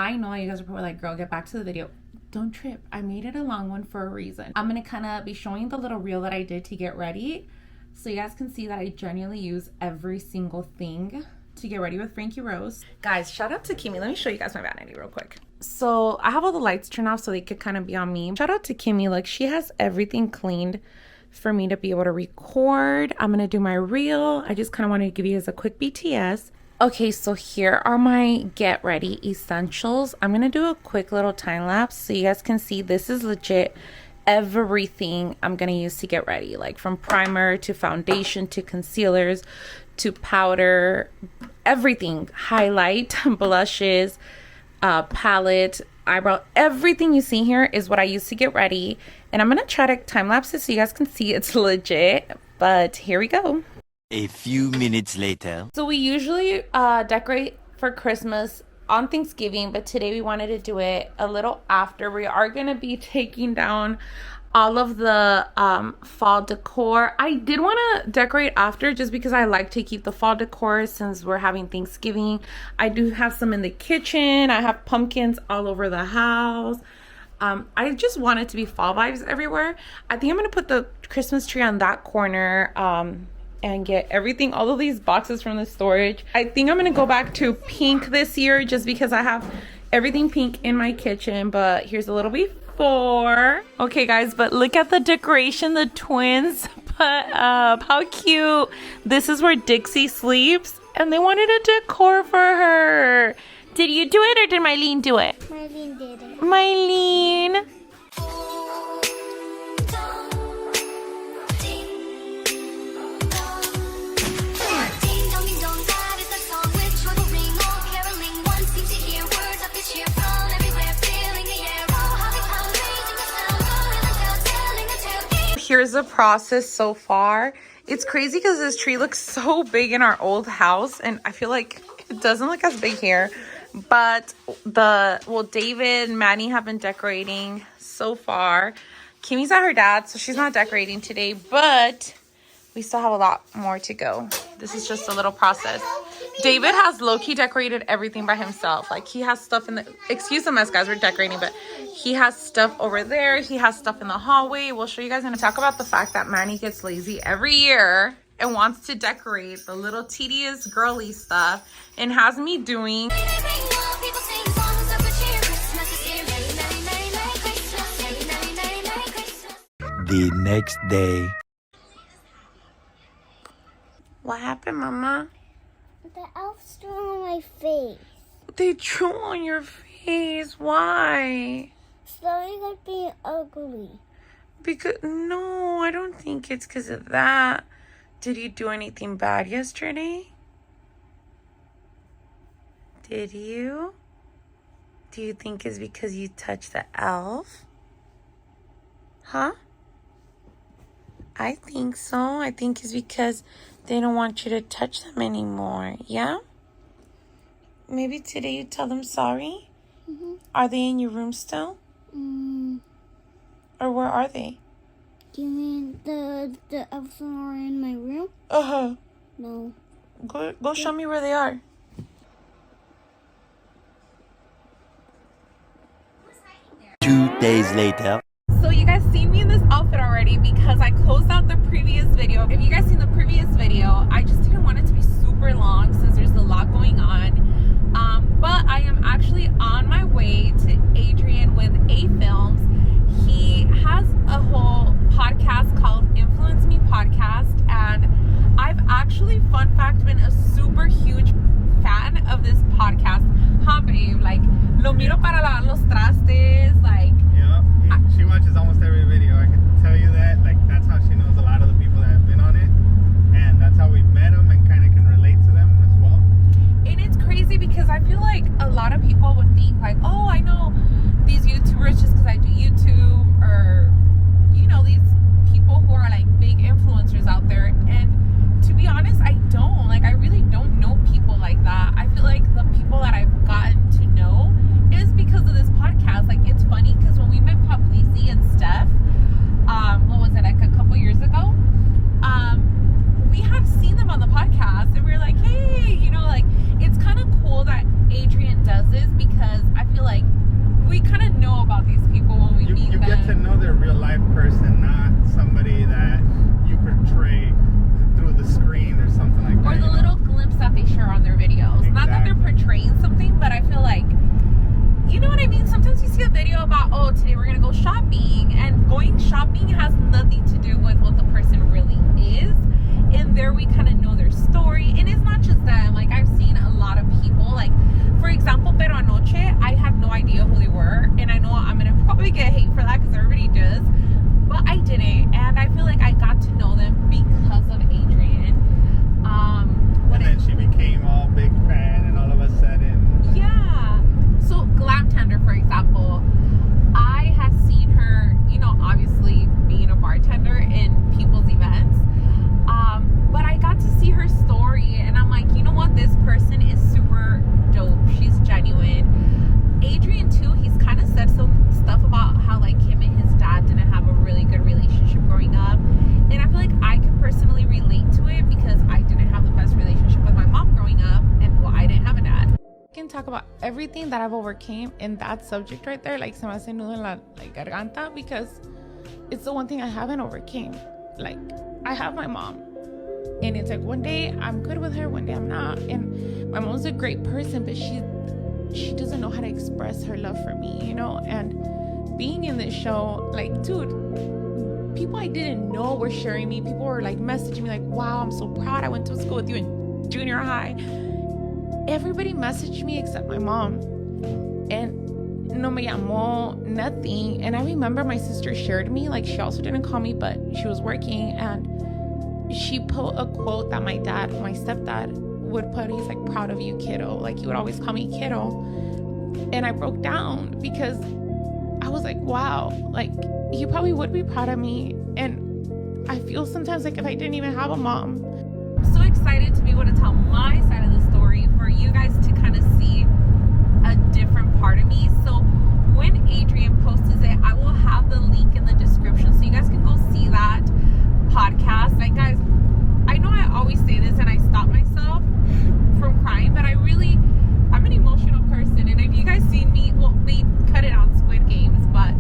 I know you guys are probably like, girl, get back to the video. Don't trip. I made it a long one for a reason. I'm going to kind of be showing the little reel that I did to get ready, so you guys can see that I genuinely use every single thing to get ready with Frankie Rose. Guys, shout out to Kimmy. Let me show you guys my vanity real quick. So I have all the lights turned off so they could kind of be on me. Shout out to Kimmy. Like, she has everything cleaned for me to be able to record. I'm going to do my reel. I just kind of wanted to give you guys a quick BTS. Okay, so here are my get ready essentials. I'm going to do a quick little time lapse so you guys can see this is legit everything I'm going to use to get ready. Like from primer to foundation to concealers to powder, everything. Highlight, blushes, palette, eyebrow. Everything you see here is what I use to get ready. And I'm going to try to time lapse it so you guys can see it's legit. But here we go. A few minutes later. So we usually decorate for Christmas on Thanksgiving, but today we wanted to do it a little after. We are going to be taking down all of the fall decor. I did want to decorate after just because I like to keep the fall decor since we're having Thanksgiving. I do have some in the kitchen. I have pumpkins all over the house. I just want it to be fall vibes everywhere. I think I'm going to put the Christmas tree on that corner and get everything, all of these boxes from the storage. I think I'm going to go back to pink this year just because I have everything pink in my kitchen. But here's a little before. Okay, guys, but look at the decoration the twins put up. How cute. This is where Dixie sleeps, and they wanted a decor for her. Did you do it or did Mylene do it? Mylene did it. Mylene. Here's the process so far. It's crazy because this tree looks so big in our old house, and I feel like it doesn't look as big here. But David and Maddie have been decorating so far. Kimmy's at her dad's, so she's not decorating today, but we still have a lot more to go. This is just a little process. David has low-key decorated everything by himself. Like, he has stuff in the, excuse the mess, guys, we're decorating, but he has stuff over there. He has stuff in the hallway. We'll show you guys. And talk about the fact that Manny gets lazy every year and wants to decorate the little tedious girly stuff and has me doing. The next day. What happened, Mama? The elves drew on my face. They drew on your face. Why? Slowly got being ugly. Because, no, I don't think it's because of that. Did you do anything bad yesterday? Did you? Do you think it's because you touched the elf? Huh? I think so. I think it's because they don't want you to touch them anymore. Yeah? Maybe today you tell them sorry? Mm-hmm. Are they in your room still? Or where are they? Do you mean the elves are in my room? Uh-huh. No. Go show me where they are. Two days later. So you guys see me in this outfit already because I closed out the previous video. If you guys seen the previous video, I just didn't want it to be super long since there's a lot going on. But I am actually on my way to Adrian with A Films. He has a whole podcast called Influence Me Podcast, and I've actually, fun fact, been a super huge fan of this podcast. Huh, babe? Like, lo miro para lavar los trastes, like. Yeah, she watches almost every video. I can tell you that. Like, that's how she knows a lot of the people that have been on it, and that's how we've met them and kind of can relate to them as well. And it's crazy because I feel like a lot of people would think like, oh, I know these YouTubers just because I do YouTube, or, you know, these people who are like big influencers out there. And to be honest, I don't. Like, I really don't know people like that. I feel like the people that I've gotten to know is because of this podcast. Like, it's funny because when we met Paplizi and Steph, what was it, like a couple years ago, we had seen them on the podcast. us, and we were like, hey, you know, like, it's kind of cool that Adrian does this, because I feel like we kind of know about these people when we meet them. You get to know their real life person, not somebody that you portray through the screen or something like that. Or the little glimpse that they share on their videos. Exactly. Not that they're portraying something, but I feel like, you know what I mean? Sometimes you see a video about, oh, today we're going to go shopping, and going shopping has nothing to do with what the person really is. And there we kind of know their story. And it's not just them. Like, I've seen a lot of people, like, for example, Pero Anoche, I had no idea who they were. And I know I'm going to probably get hate for that, because everybody does. But I didn't. And I feel like I got to know them because of Adrian. And then she became all big fan, and all of a sudden... Yeah. So Glam Tender, for example, I had seen her, you know, obviously being a bartender in people's events. But I got to see her story, and I'm like, you know what? This person is super dope. She's genuine. Adrian, too, he's kind of said some stuff about how, like, him and his dad didn't have a really good relationship growing up. And I feel like I can personally relate to it, because I didn't have the best relationship with my mom growing up, and well, I didn't have a dad. I can talk about everything that I've overcame in that subject right there, like se me hace nudo en la garganta, because it's the one thing I haven't overcame. Like, I have my mom, and it's like one day I'm good with her, one day I'm not. And my mom's a great person, but she doesn't know how to express her love for me, you know. And being in this show, like, dude, people I didn't know were sharing me. People were like messaging me like, wow, I'm so proud I went to school with you in junior high. Everybody messaged me except my mom, and no me llamó, nothing. And I remember my sister shared me, like, she also didn't call me, but she was working, and she put a quote that my dad, my stepdad, would put. He's like, proud of you, kiddo. Like, he would always call me kiddo. And I broke down, because I was like, wow, like, he probably would be proud of me. And I feel sometimes like if I didn't even have a mom. I'm so excited to be able to tell my side of the story, for you guys to kind of see a different part of me. So when Adrian posts it, I will have the link in the description, so you guys can go see that podcast. Like, guys, I know I always say this and I stop myself from crying, but I'm an emotional person. And if you guys seen me, well, they cut it on Squid Games, but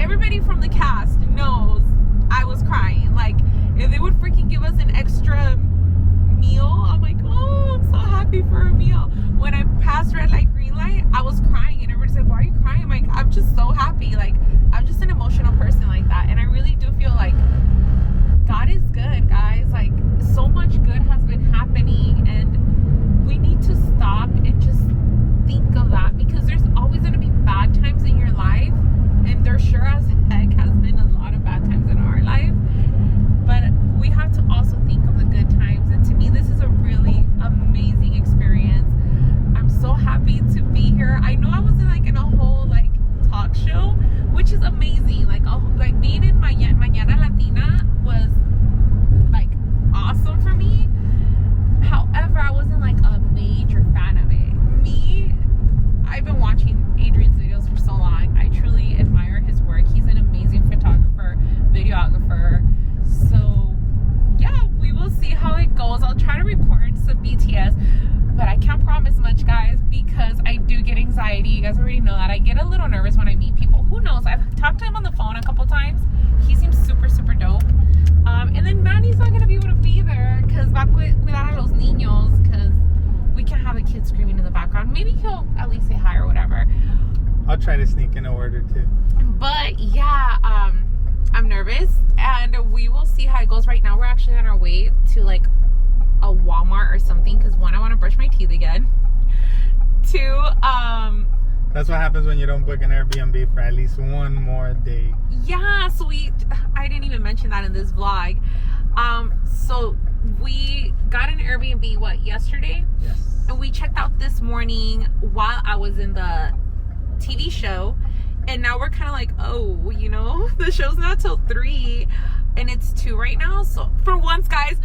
everybody from the cast knows I was crying. Like, if they would freaking give us an extra meal, I'm like, oh, I'm so happy for a meal. When I passed red light, green light, I was crying, and everybody's like, why are you crying? I'm like, I'm just so happy. Like, I'm just an emotional person like that. And I really do feel like God is good, guys. Like, so much good has been happening, and we need to stop and just think of that, because there's always going to be bad times in your life, and there sure as heck has been a lot of bad times in our life, but we have to also think of the good times. And to me, this is a really amazing experience. I'm so happy to be here. I know I wasn't like in a whole like talk show, which is amazing. Like being in Mañana Latina was like awesome for me. However, I wasn't like a major fan of it. I've been watching Adrian's videos for so long. I truly admire his work. He's an amazing photographer, videographer. So yeah, we will see how it goes. I'll try to record some BTS, but I can't promise much, guys, because I do get anxiety. You guys already know that. I get a little nervous when I meet people. Who knows? I've talked to him on the phone a couple times. He seems super, super dope. And then Manny's not going to be able to be there because va a cuidar a los niños, because we can't have the kids screaming in the background. Maybe he'll at least say hi or whatever. I'll try to sneak in a word or two. But yeah, I'm nervous, and we will see how it goes. Right now, we're actually on our way to like a Walmart or something, because one, I want to brush my teeth again. Two, that's what happens when you don't book an Airbnb for at least one more day. Yeah, so I didn't even mention that in this vlog. So we got an Airbnb, yesterday? Yes. And we checked out this morning while I was in the TV show. And now we're kind of like, oh, you know, the show's not till 3 and it's 2 right now. So for once, guys,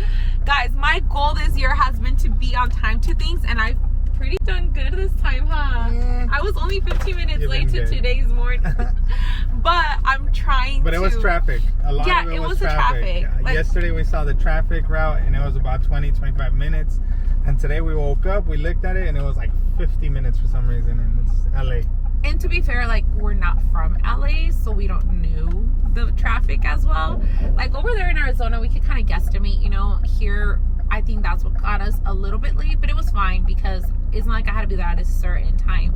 my goal this year has been to be on time to things. And I've pretty done good this time, huh? Yeah. I was only 15 minutes You've late been to good. today's morning. But I'm trying But to. it was traffic. A lot Yeah, of it it was was the traffic. traffic. Like- Yesterday we saw the traffic route and it was about 20-25 minutes. And today we woke up, we looked at it, and it was like 50 minutes for some reason. And it's LA. And to be fair, like, we're not from LA, so we don't know the traffic as well. Like, over there in Arizona, we could kind of guesstimate, you know. Here, I think that's what got us a little bit late, but it was fine because it's not like I had to be there at a certain time.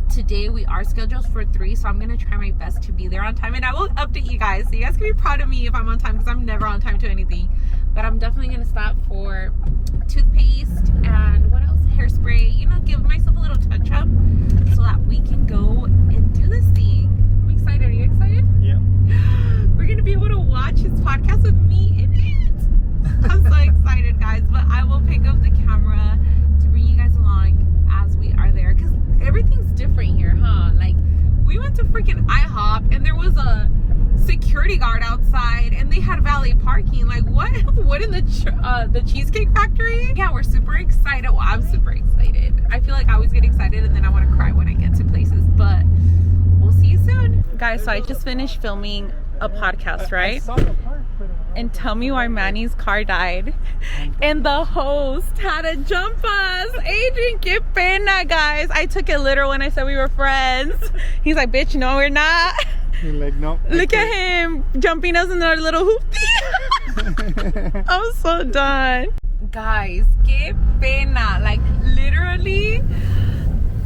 Today, we are scheduled for 3, so I'm going to try my best to be there on time. And I will update you guys, so you guys can be proud of me if I'm on time, because I'm never on time to anything. But I'm definitely going to stop for toothpaste and what else? Hairspray. You know, give myself a little touch-up so that we can go and do this thing. I'm excited. Are you excited? Yep. We're going to be able to watch his podcast with me in it. I'm so excited, guys. But I will pick up the camera to bring you guys along as we are there. Because everything's different here, huh? Like, we went to freaking IHOP and there was a security guard outside and they had valet parking. Like, what in the Cheesecake Factory? Yeah, we're super excited. Well, I'm super excited. I feel like I always get excited and then I want to cry when I get to places, but we'll see you soon, guys. So I just finished filming a podcast, right? And tell me why Manny's car died and the host had to jump us. Adrian, que pena, guys. I took it literal when I said we were friends. He's like, bitch, no, we're not. You're like, nope. Look at him jumping us in our little hoopty. I'm so done. Guys, que pena. Like, literally,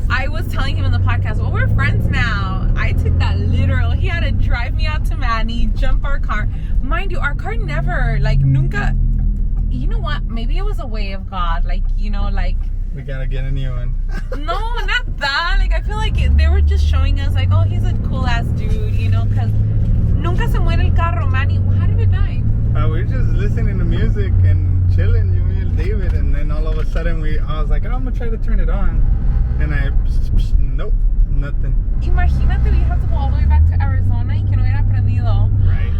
I was telling him in the podcast, well, we're friends now. I took that literal. He had to drive me out to Manny, jump our car. Mind you, our car never, like, nunca. You know what? Maybe it was a way of God. Like, you know, like. We gotta get a new one. No, not that. Like, I feel like they were just showing us, like, oh, he's a cool ass dude, you know, because nunca se muere el carro, Manny. How did it die? We were just listening to music and chilling, you and David, and then all of a sudden I was like, oh, I'm gonna try to turn it on, and nope, nothing. Imagínate, we have to go all the way back to Arizona y que no hubiera prendido. Right.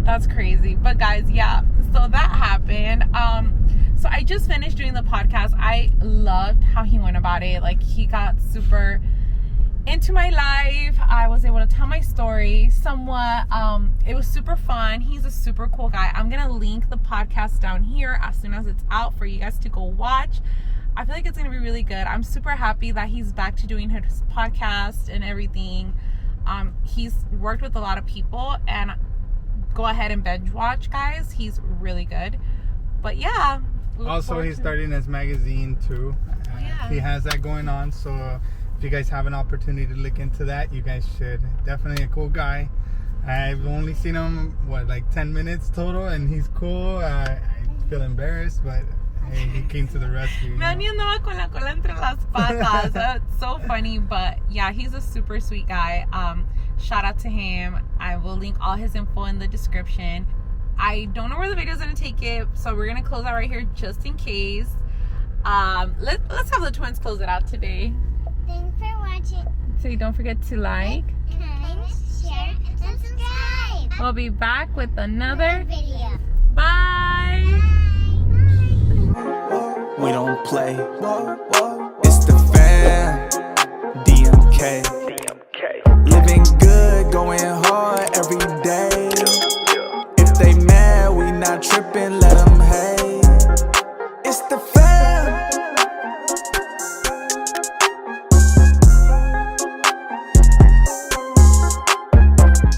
That's crazy. But guys, yeah, so that happened. So I just finished doing the podcast. I loved how he went about it. Like, he got super into my life. I was able to tell my story somewhat. It was super fun. He's a super cool guy. I'm gonna link the podcast down here as soon as it's out for you guys to go watch. I feel like it's gonna be really good. I'm super happy that he's back to doing his podcast and everything. He's worked with a lot of people, and go ahead and binge watch, guys. He's really good. But yeah. Also, he's starting his magazine too. Yeah. He has that going on, so if you guys have an opportunity to look into that, you guys should. Definitely a cool guy. I've only seen him, like 10 minutes total, and he's cool. I feel embarrassed, but hey, he came to the rescue. Manny andaba con la cola entre las patas. That's so funny, but yeah, he's a super sweet guy. Shout out to him. I will link all his info in the description. I don't know where the video is going to take it, so we're going to close out right here just in case. Let's have the twins close it out today. Thanks for watching. So don't forget to like. Comment, share, and subscribe. We'll be back with another. Video. Bye. Bye. We don't play. It's the fam. DMK. Living good, going home.